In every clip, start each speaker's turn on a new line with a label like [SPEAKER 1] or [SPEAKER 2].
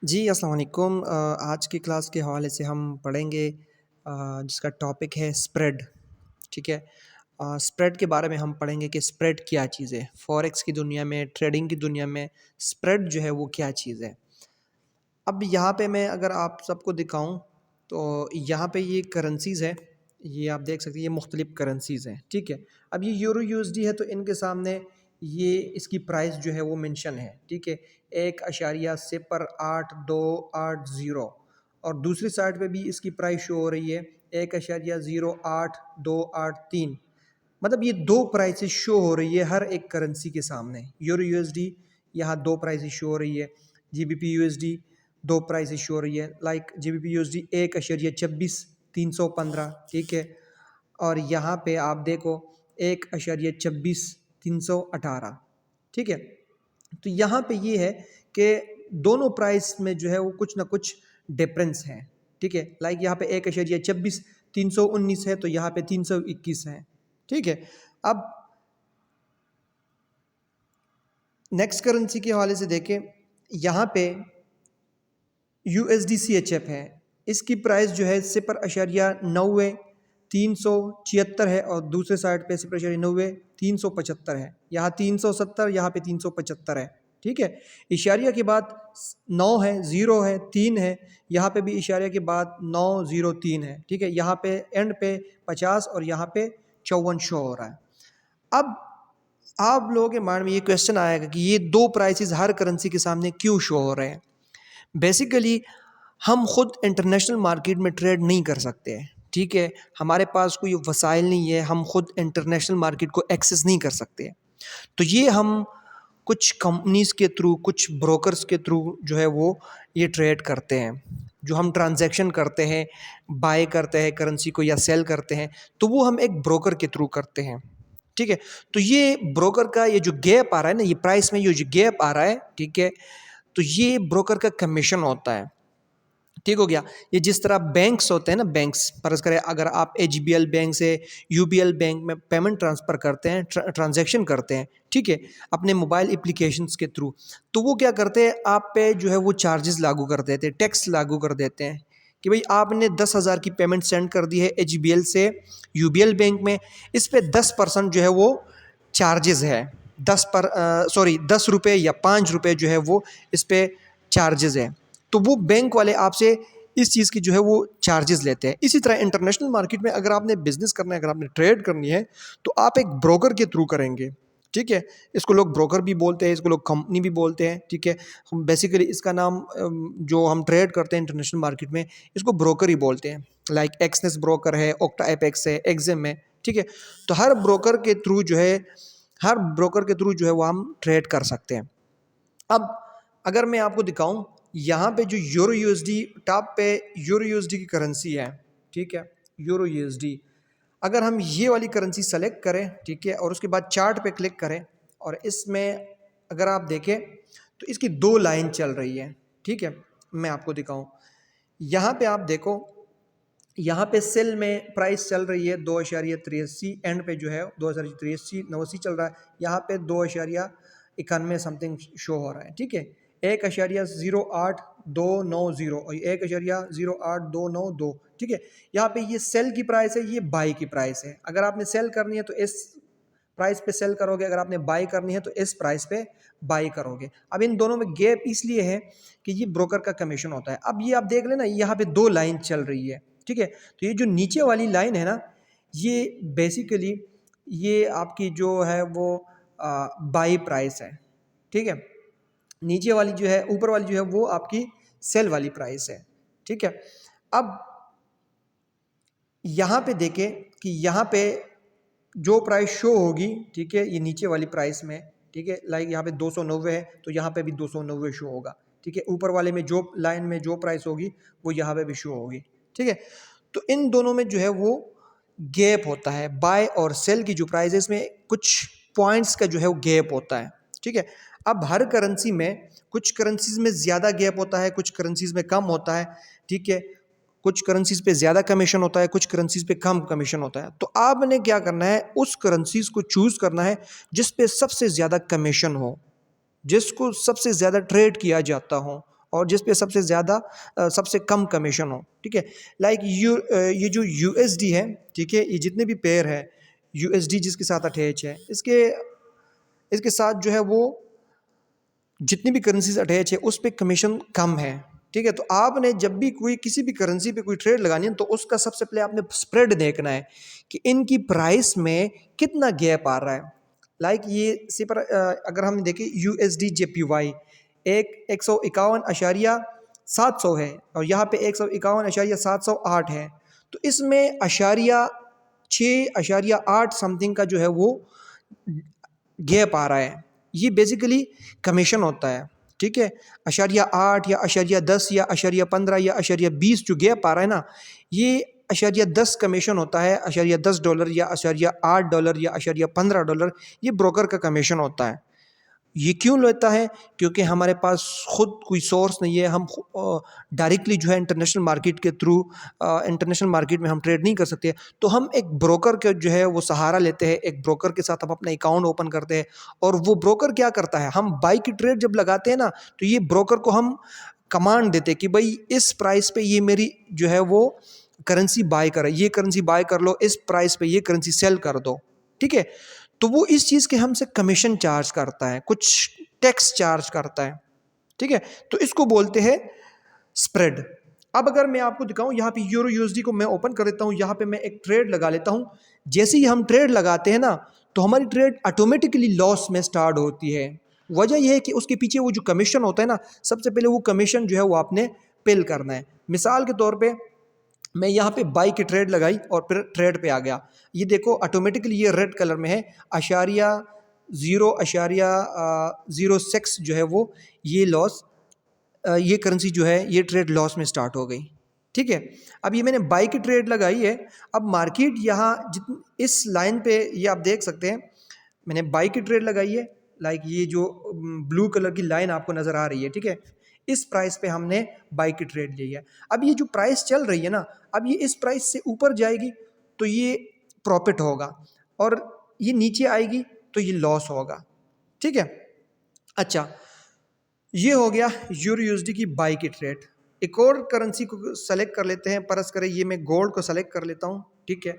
[SPEAKER 1] जी, अस्सलाम वालेकुम। आज की क्लास के हवाले से हम पढ़ेंगे जिसका टॉपिक है स्प्रेड, ठीक है? स्प्रेड के बारे में हम पढ़ेंगे कि स्प्रेड क्या चीज़ है? फ़ॉरेक्स की दुनिया में, ट्रेडिंग की दुनिया में स्प्रेड जो है वो क्या चीज़ है? अब यहाँ पे मैं अगर आप सबको दिखाऊँ तो यहाँ पे ये करेंसीज़ है, ये आप देख सकते हैं ये मुख्तलिफ़ करेंसीज़ हैं, ठीक है? अब ये यूरो यूएसडी है तो इनके सामने ये इसकी प्राइस जो है वो मेंशन है, ठीक है? 1.08280 और दूसरी साइड पे भी इसकी प्राइस शो हो रही है 1.08283। मतलब ये 2 प्राइसेस शो हो रही है हर एक करेंसी के सामने। यूरो यूएसडी यहाँ 2 प्राइसेस शो हो रही है, जीबीपी यूएसडी 2 प्राइसेस शो हो रही है, लाइक जीबीपी यूएसडी 1.26 315, ठीक है? और यहाँ पे आप देखो 1.26 318, ठीक है? तो यहाँ पे ये है कि दोनों प्राइस में जो है वो कुछ ना कुछ डिफरेंस है, ठीक है? लाइक यहाँ पे 1.26 319 है तो यहाँ पे 321 है, ठीक है? अब नेक्स्ट करेंसी के हवाले से देखें, यहाँ पे USDCHF है, इसकी प्राइस जो है 0.90 376 है और दूसरे साइड पे 0.90 375 है, यहाँ 370, यहाँ पे 375 है, ठीक है? इशारिया के बाद 9 है, 0 है, 3 है, यहाँ पे भी इशारिया के बाद 9 0 3 है, ठीक है? यहाँ पे एंड पे 50 और यहाँ पे 54 शो हो रहा है। अब आप लोगों के माइंड में ये क्वेश्चन आएगा कि ये 2 प्राइसेस हर करेंसी के सामने क्यों शो हो रहे हैं? बेसिकली हम खुद इंटरनेशनल मार्केट में ट्रेड नहीं कर सकते हैं, ठीक है? हमारे पास कोई वसाइल नहीं है, हम खुद इंटरनेशनल मार्केट को एक्सेस नहीं कर सकते हैं। तो ये हम कुछ कंपनीज़ के थ्रू, कुछ ब्रोकर्स के थ्रू जो है वो ये ट्रेड करते हैं। जो हम ट्रांज़ैक्शन करते हैं, बाय करते हैं करेंसी को या सेल करते हैं, तो वो हम एक ब्रोकर के थ्रू करते हैं, ठीक है? तो ये ब्रोकर का ये जो गैप आ रहा है ना, ये प्राइस में ये जो गैप आ रहा है, ठीक है? तो ये ब्रोकर का कमीशन होता है, ठीक हो गया? ये जिस तरह बैंक्स होते हैं ना, बैंक्स फ़र्ज़ करें अगर आप एचबीएल बैंक से यूबीएल बैंक में पेमेंट ट्रांसफ़र करते हैं, ट्रांज़ैक्शन करते हैं, ठीक है? अपने मोबाइल एप्लीकेशंस के थ्रू, तो वो क्या करते हैं आप पे जो है वो चार्जेज़ लागू कर देते हैं, टैक्स लागू कर देते हैं कि भई आपने 10,000 की पेमेंट सेंड कर दी है एचबीएल से यूबीएल बैंक में, इस पे 10% जो है वो चार्जेज़ है। 10 रुपए या 5 रुपए जो है वो इस पे चार्जेज़ है। तो वो बैंक वाले आपसे इस चीज़ की जो है वो चार्जेस लेते हैं। इसी तरह इंटरनेशनल मार्केट में अगर आपने बिज़नेस करना है, अगर आपने ट्रेड करनी है, तो आप एक ब्रोकर के थ्रू करेंगे, ठीक है? इसको लोग ब्रोकर भी बोलते हैं, इसको लोग कंपनी भी बोलते हैं, ठीक है? बेसिकली इसका नाम जो हम ट्रेड करते हैं इंटरनेशनल मार्केट में, इसको ब्रोकर ही बोलते हैं। लाइक एक्सनेस ब्रोकर है, ओक्टा एपेक्स है, एक्सिम है, ठीक है? तो हर ब्रोकर के थ्रू जो है वो हम ट्रेड कर सकते हैं। अब अगर मैं आपको दिखाऊं, यहाँ पे जो यूरो यूएसडी टॉप पे यूरो यूएसडी की करेंसी है, ठीक है? यूरो यूएसडी, अगर हम ये वाली करेंसी सेलेक्ट करें, ठीक है? और उसके बाद चार्ट पे क्लिक करें और इसमें अगर आप देखें तो इसकी 2 लाइन चल रही है, ठीक है? मैं आपको दिखाऊं, यहाँ पे आप देखो, यहाँ पे सेल में प्राइस चल रही है 2.83, एंड पे जो है 2.83 चल रहा है, यहाँ पे 2.91 समथिंग शो हो रहा है, ठीक है? 1.08290 और 1.08292, ठीक है? यहाँ पे ये सेल की प्राइस है, ये बाई की प्राइस है। अगर आपने सेल करनी है तो इस प्राइस पे सेल करोगे, अगर आपने बाई करनी है तो इस प्राइस पे बाई करोगे। अब इन दोनों में गैप इसलिए है कि ये ब्रोकर का कमीशन होता है। अब ये आप देख लेना, यहाँ पे 2 लाइन चल रही है, ठीक है? तो ये जो नीचे वाली लाइन है ना, ये बेसिकली ये आपकी जो है वो बाई प्राइस है, ठीक है? नीचे वाली जो है, ऊपर वाली जो है वो आपकी सेल वाली प्राइस है, ठीक है? अब यहाँ पे देखें कि यहाँ पे जो प्राइस शो होगी, ठीक है, ये नीचे वाली प्राइस में, ठीक है? लाइक यहाँ पे 290 है तो यहाँ पे भी 290 शो होगा, ठीक है? ऊपर वाले में जो लाइन में जो प्राइस होगी वो यहाँ पे भी शो होगी, ठीक है? तो इन दोनों में जो है वो गैप होता है, बाय और सेल की जो प्राइस है इसमें कुछ पॉइंट्स का जो है वो गैप होता है, ठीक है? अब हर करेंसी में कुछ करेंसीज में ज़्यादा गैप होता है, कुछ करेंसीज में कम होता है, ठीक है? कुछ करेंसीज पे ज़्यादा कमीशन होता है, कुछ करेंसीज पे कम कमीशन होता है। तो आपने क्या करना है, उस करेंसीज को चूज़ करना है जिस पे सबसे ज़्यादा कमीशन हो, जिसको सबसे ज़्यादा ट्रेड किया जाता हो, और जिस पे सबसे ज़्यादा सबसे कम कमीशन हो, ठीक है। लाइक ये जो USD है, ठीक है, ये जितने भी पेयर है USD जिसके साथ अटैच है, इसके साथ जो है वो जितनी भी करेंसीज अटैच है उस पर कमीशन कम है, ठीक है। तो आपने जब भी कोई किसी भी करेंसी पे कोई ट्रेड लगानी है तो उसका सबसे पहले आपने स्प्रेड देखना है कि इनकी प्राइस में कितना गैप आ रहा है। लाइक ये सी पर अगर हम देखें USD JPY 151.700 है और यहाँ पे 151.708 है, तो इसमें अशारिया 6.8 समथिंग का जो है वो गैप आ रहा है। ये बेसिकली कमीशन होता है, ठीक है। *8 या *10 या *15 या *20 जो गैप आ रहा है ना, ये *10 कमीशन होता है, $10 या $8 या $15 ये ब्रोकर का कमीशन होता है। ये क्यों लेता है? क्योंकि हमारे पास खुद कोई सोर्स नहीं है, हम डायरेक्टली जो है इंटरनेशनल मार्केट के थ्रू इंटरनेशनल मार्केट में हम ट्रेड नहीं कर सकते, तो हम एक ब्रोकर का जो है वो सहारा लेते हैं। एक ब्रोकर के साथ हम अपना अकाउंट ओपन करते हैं और वो ब्रोकर क्या करता है, हम बाई की ट्रेड जब लगाते हैं ना, तो ये ब्रोकर को हम कमांड देते हैं कि भाई इस प्राइस पे ये मेरी जो है वो करेंसी बाय कर, ये करेंसी बाय कर लो, इस प्राइस पे ये करेंसी सेल कर दो, ठीक है। तो वो इस चीज़ के हमसे कमीशन चार्ज करता है, कुछ टैक्स चार्ज करता है, ठीक है। तो इसको बोलते हैं स्प्रेड। अब अगर मैं आपको दिखाऊं, यहाँ पे यूरो USD को मैं ओपन कर देता हूँ, यहाँ पे मैं एक ट्रेड लगा लेता हूँ। जैसे ही हम ट्रेड लगाते हैं ना, तो हमारी ट्रेड ऑटोमेटिकली लॉस में स्टार्ट होती है। वजह यह है कि उसके पीछे वो जो कमीशन होता है ना, सबसे पहले वो कमीशन जो है वो आपने पेल करना है। मिसाल के तौर पर मैं यहाँ पे बाई की ट्रेड लगाई और फिर ट्रेड पे आ गया, ये देखो ऑटोमेटिकली ये रेड कलर में है, *0.06 जो है वो ये लॉस, ये करेंसी जो है ये ट्रेड लॉस में स्टार्ट हो गई, ठीक है। अब ये मैंने बाई की ट्रेड लगाई है, अब मार्केट यहाँ इस लाइन पे ये आप देख सकते हैं, मैंने बाई की ट्रेड लगाई है। लाइक ये जो ब्लू कलर की लाइन आपको नज़र आ रही है, ठीक है, इस प्राइस पे हमने बाई की ट्रेड ली है। अब ये जो प्राइस चल रही है ना, अब ये इस प्राइस से ऊपर जाएगी तो ये प्रॉफिट होगा और ये नीचे आएगी तो ये लॉस होगा, ठीक है। अच्छा, ये हो गया यूरो USD की बाई की ट्रेड। एक और करेंसी को सेलेक्ट कर लेते हैं, परस करें ये मैं गोल्ड को सेलेक्ट कर लेता हूँ, ठीक है।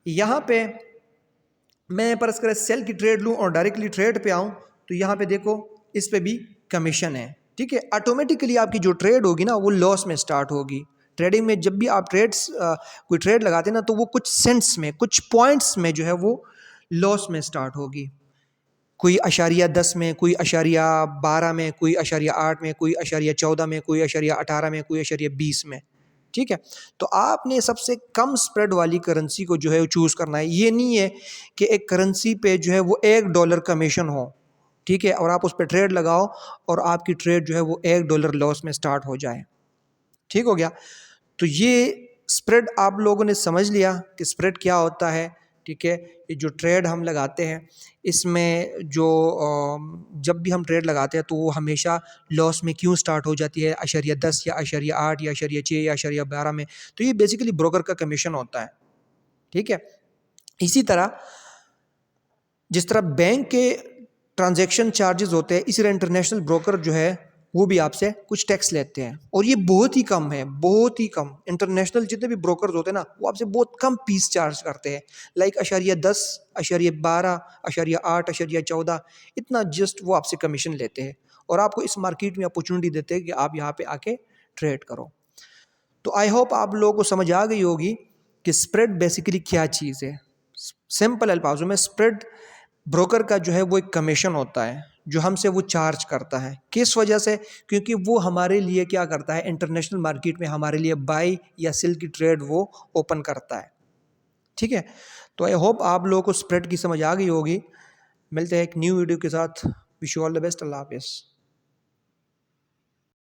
[SPEAKER 1] यहाँ पे मैं परस करें सेल की ट्रेड लूँ और डायरेक्टली ट्रेड पे आऊँ, तो यहाँ पे देखो इस पे भी कमीशन है, ठीक है। ऑटोमेटिकली आपकी जो ट्रेड होगी ना वो लॉस में स्टार्ट होगी। ट्रेडिंग में जब भी आप कोई ट्रेड लगाते हैं ना, तो वो कुछ सेंट्स में, कुछ पॉइंट्स में जो है वो लॉस में स्टार्ट होगी। कोई *10 में, कोई *12 में, कोई *8 में, कोई *14 में, कोई *18 में, कोई *20 में, ठीक है। तो आपने सबसे कम स्प्रेड वाली करेंसी को जो है चूज़ करना है। ये नहीं है कि एक करेंसी पे जो है वो $1 कमीशन हो, ठीक है, और आप उस पर ट्रेड लगाओ और आपकी ट्रेड जो है वो $1 लॉस में स्टार्ट हो जाए, ठीक हो गया। तो ये स्प्रेड आप लोगों ने समझ लिया कि स्प्रेड क्या होता है, ठीक है। ये जो ट्रेड हम लगाते हैं इसमें जो जब भी हम ट्रेड लगाते हैं तो वो हमेशा लॉस में क्यों स्टार्ट हो जाती है, *10 या *8 या *6 या *12 में, तो ये बेसिकली ब्रोकर का कमीशन होता है, ठीक है। इसी तरह जिस तरह बैंक के ट्रांजैक्शन चार्जेस होते हैं, इसी तरह इंटरनेशनल ब्रोकर जो है वो भी आपसे कुछ टैक्स लेते हैं और ये बहुत ही कम है, बहुत ही कम। इंटरनेशनल जितने भी ब्रोकर्स होते हैं ना वो आपसे बहुत कम फीस चार्ज करते हैं, लाइक *10, *12, *8, *14 इतना जस्ट वो आपसे कमीशन लेते हैं और आपको इस मार्केट में अपॉर्चुनिटी देते हैं कि आप यहाँ पे आके ट्रेड करो। तो आई होप आप लोगों को समझ आ गई होगी कि स्प्रेड बेसिकली क्या चीज़ है। सिंपल अल्फाजों में स्प्रेड ब्रोकर का जो है वो एक कमीशन होता है जो हमसे वो चार्ज करता है। किस वजह से? क्योंकि वो हमारे लिए क्या करता है, इंटरनेशनल मार्केट में हमारे लिए बाई या सेल की ट्रेड वो ओपन करता है, ठीक है। तो आई होप आप लोगों को स्प्रेड की समझ आ गई होगी। मिलते हैं एक न्यू वीडियो के साथ। Wish you all the best. Allah हाफिज़।